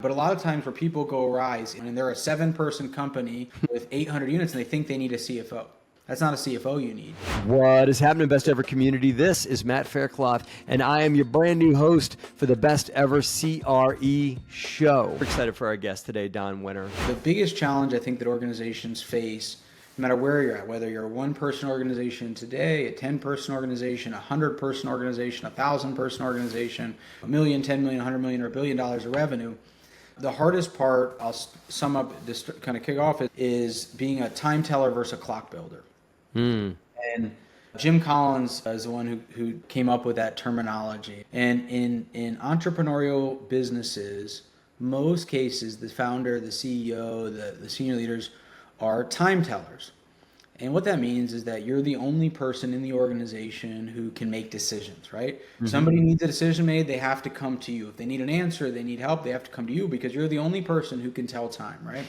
But a lot of times where people go awry, and they're a 7-person company with 800 units and they think they need a CFO. That's not a CFO you need. What is happening, Best Ever community? This is Matt Faircloth, and I am your brand new host for the Best Ever CRE Show. We're excited for our guest today, Don Wenner. The biggest challenge I think that organizations face, no matter where you're at, whether you're a 1-person organization today, a 10-person organization, a 100-person organization, a 1,000-person organization, $1 million, $10 million, $100 million, or $1 billion of revenue, the hardest part, I'll sum up, just kind of kick off, is being a time teller versus a clock builder. And Jim Collins is the one who came up with that terminology. And in entrepreneurial businesses, most cases, the founder, the CEO, the senior leaders are time tellers. And what that means is that you're the only person in the organization who can make decisions, right? Mm-hmm. Somebody needs a decision made, they have to come to you. If they need an answer, they need help, they have to come to you because you're the only person who can tell time, right?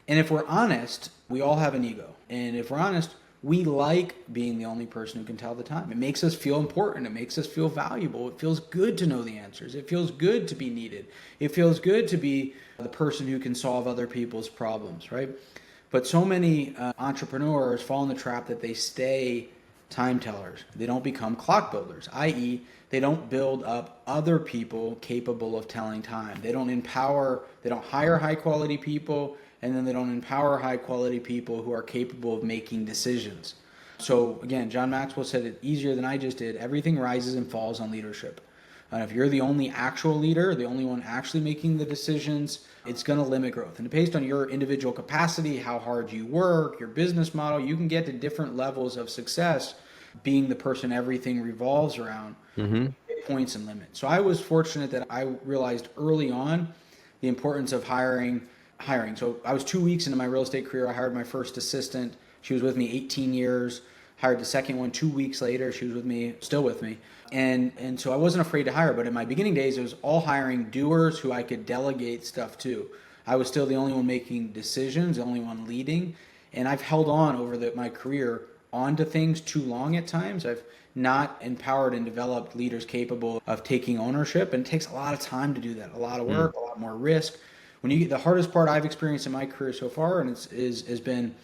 And if we're honest, we all have an ego. And if we're honest, we like being the only person who can tell the time. It makes us feel important. It makes us feel valuable. It feels good to know the answers. It feels good to be needed. It feels good to be the person who can solve other people's problems, right? But so many entrepreneurs fall in the trap that they stay time tellers. They don't become clock builders, i.e., they don't build up other people capable of telling time. They don't hire high quality people, and then they don't empower high quality people who are capable of making decisions. So again, John Maxwell said it easier than I just did. Everything rises and falls on leadership. If you're the only actual leader, the only one actually making the decisions, it's going to limit growth. And based on your individual capacity, how hard you work, your business model, you can get to different levels of success being the person everything revolves around, points and limits. So I was fortunate that I realized early on the importance of hiring. So I was 2 weeks into my real estate career. I hired my first assistant. She was with me 18 years. Hired the second one 2 weeks later. She was with me, still with me. And so I wasn't afraid to hire. But in my beginning days, it was all hiring doers who I could delegate stuff to. I was still the only one making decisions, the only one leading. And I've held on over my career onto things too long at times. I've not empowered and developed leaders capable of taking ownership. And it takes a lot of time to do that, a lot of work, a lot more risk. The hardest part I've experienced in my career so far has been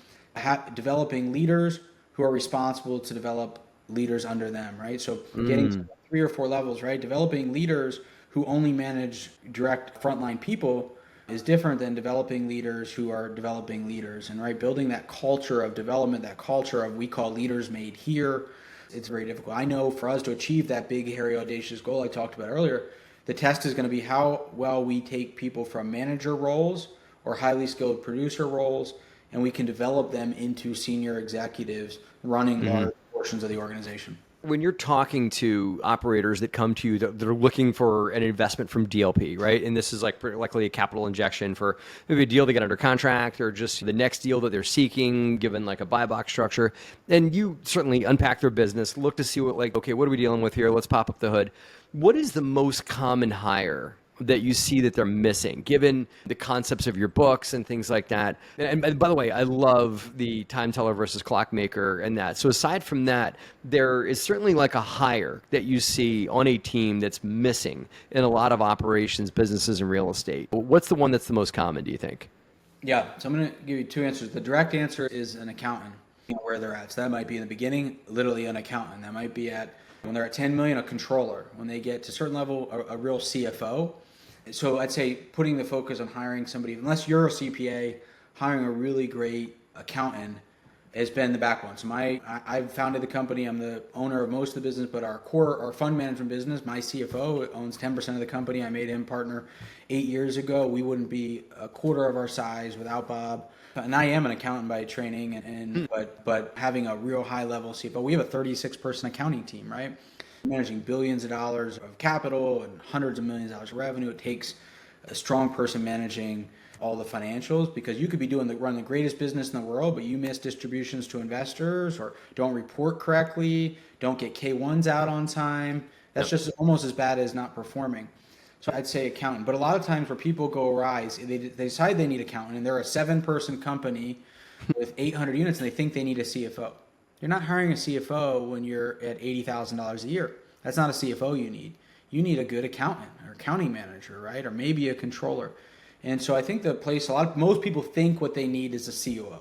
developing leaders who are responsible to develop leaders under them, right? So getting to 3 or 4 levels, right? Developing leaders who only manage direct frontline people is different than developing leaders who are developing leaders, and right, building that culture of development, that culture of we call leaders made here. It's very difficult. I know for us to achieve that big, hairy, audacious goal I talked about earlier, the test is going to be how well we take people from manager roles or highly skilled producer roles, and we can develop them into senior executives running large portions of the organization. When you're talking to operators that come to you, they're looking for an investment from DLP, right? And this is likely a capital injection for maybe a deal they get under contract or just the next deal that they're seeking, given like a buy box structure. And you certainly unpack their business, look to see okay, what are we dealing with here? Let's pop up the hood. What is the most common hire that you see that they're missing, given the concepts of your books and things like that? And by the way, I love the time teller versus clockmaker and that. So aside from that, there is certainly like a hire that you see on a team that's missing in a lot of operations, businesses, and real estate. What's the one that's the most common, do you think? Yeah, so I'm going to give you 2 answers. The direct answer is an accountant, where they're at. So that might be in the beginning, literally an accountant. That might be when they're at 10 million, a controller. When they get to a certain level, a real CFO. So I'd say putting the focus on hiring somebody, unless you're a CPA, hiring a really great accountant has been the backbone. So I've founded the company. I'm the owner of most of the business, but our fund management business, my CFO owns 10% of the company. I made him partner 8 years ago. We wouldn't be a quarter of our size without Bob. And I am an accountant by training, but having a real high level CFO, we have a 36-person accounting team, right? Managing billions of dollars of capital and hundreds of millions of dollars of revenue. It takes a strong person managing all the financials, because you could be running the greatest business in the world, but you miss distributions to investors or don't report correctly, don't get K1s out on time. That's just almost as bad as not performing. So I'd say accountant. But a lot of times where people go awry, they decide they need accountant, and they're a 7-person company with 800 units, and they think they need a CFO. You're not hiring a CFO when you're at $80,000 a year. That's not a CFO you need. You need a good accountant or accounting manager, right? Or maybe a controller. And so I think most people think what they need is a COO.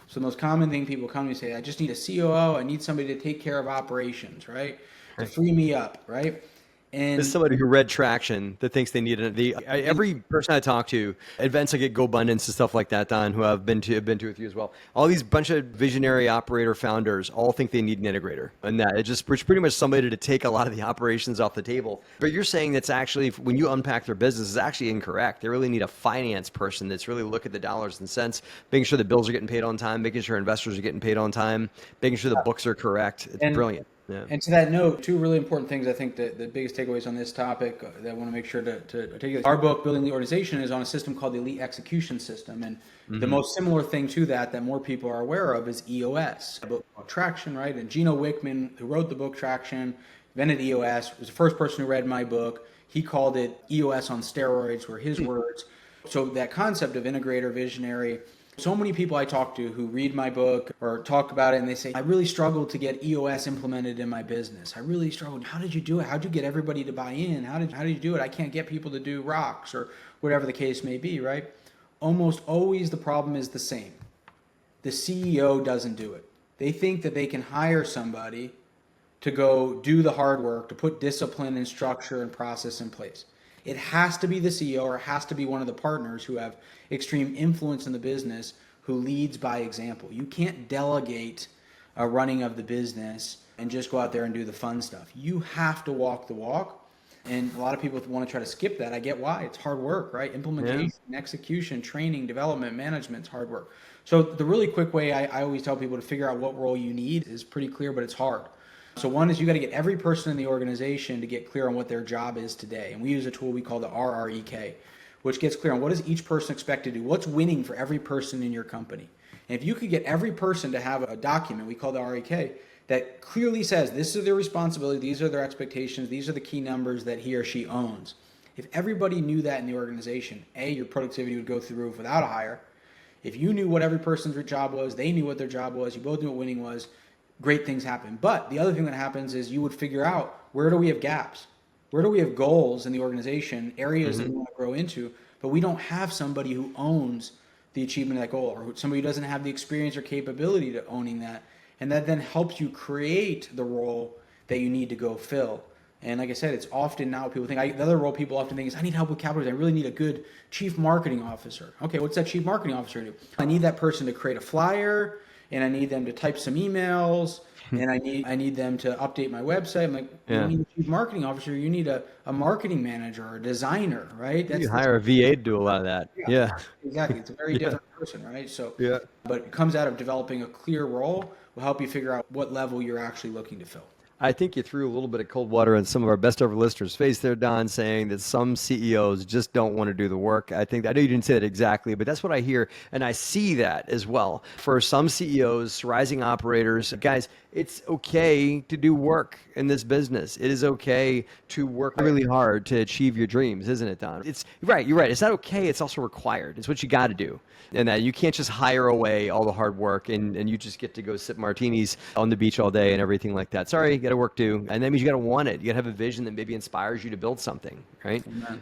So the most common thing people come to me and say, I just need a COO. I need somebody to take care of operations, right? To free me up, right? And As somebody who read Traction that thinks they need every person I talk to, events like at GoBundance and stuff like that, Don, who I've been to with you as well. All these bunch of visionary operator founders all think they need an integrator, and that it's just pretty much somebody to take a lot of the operations off the table. But you're saying that's actually, when you unpack their business, is actually incorrect. They really need a finance person that's really look at the dollars and cents, making sure the bills are getting paid on time, making sure investors are getting paid on time, making sure the books are correct. It's brilliant. Yeah. And to that note, two really important things I think that the biggest takeaways on this topic that I want to make sure to articulate. Our book, Building the Organization, is on a system called the Elite Execution System. And the most similar thing to that more people are aware of is EOS, a book called Traction, right? And Gino Wickman, who wrote the book Traction, invented EOS, was the first person who read my book. He called it EOS on steroids, were his words. So that concept of integrator, visionary, so many people I talk to who read my book or talk about it and they say, I really struggled to get EOS implemented in my business. I really struggled. How did you do it? How did you get everybody to buy in? How did you do it? I can't get people to do rocks or whatever the case may be, right? Almost always the problem is the same. The CEO doesn't do it. They think that they can hire somebody to go do the hard work, to put discipline and structure and process in place. It has to be the CEO or it has to be one of the partners who have extreme influence in the business who leads by example. You can't delegate a running of the business and just go out there and do the fun stuff. You have to walk the walk. And a lot of people want to try to skip that. I get why. It's hard work, right? Implementation, execution, training, development, management, it's hard work. So the really quick way I always tell people to figure out what role you need is pretty clear, but it's hard. So one is you got to get every person in the organization to get clear on what their job is today. And we use a tool we call the RREK, which gets clear on what is each person expected to do, what's winning for every person in your company. And if you could get every person to have a document, we call the RREK, that clearly says this is their responsibility, these are their expectations, these are the key numbers that he or she owns. If everybody knew that in the organization, your productivity would go through the roof without a hire. If you knew what every person's job was, they knew what their job was, you both knew what winning was, great things happen. But the other thing that happens is you would figure out, where do we have gaps? Where do we have goals in the organization, areas that we want to grow into, but we don't have somebody who owns the achievement of that goal, or somebody who doesn't have the experience or capability to owning that. And that then helps you create the role that you need to go fill. And like I said, it's often now people think, the other role people often think is, I need help with capital. I really need a good chief marketing officer. Okay, what's that chief marketing officer do? I need that person to create a flyer, and I need them to type some emails, and I need them to update my website. I'm like, you need a chief marketing officer. You need a marketing manager or a designer, right? You hire a VA to do a lot of that. Yeah. Exactly. It's a very different person, right? So, but it comes out of developing a clear role will help you figure out what level you're actually looking to fill. I think you threw a little bit of cold water on some of our best ever listeners' face there, Don, saying that some CEOs just don't want to do the work. I know you didn't say that exactly, but that's what I hear, and I see that as well. For some CEOs, rising operators, guys, it's okay to do work in this business. It is okay to work really hard to achieve your dreams, isn't it, Don? It's right. You're right. It's not okay. It's also required. It's what you got to do. And that you can't just hire away all the hard work and you just get to go sip martinis on the beach all day and everything like that. Sorry, you got to work too. And that means you got to want it. You got to have a vision that maybe inspires you to build something, right? Amen.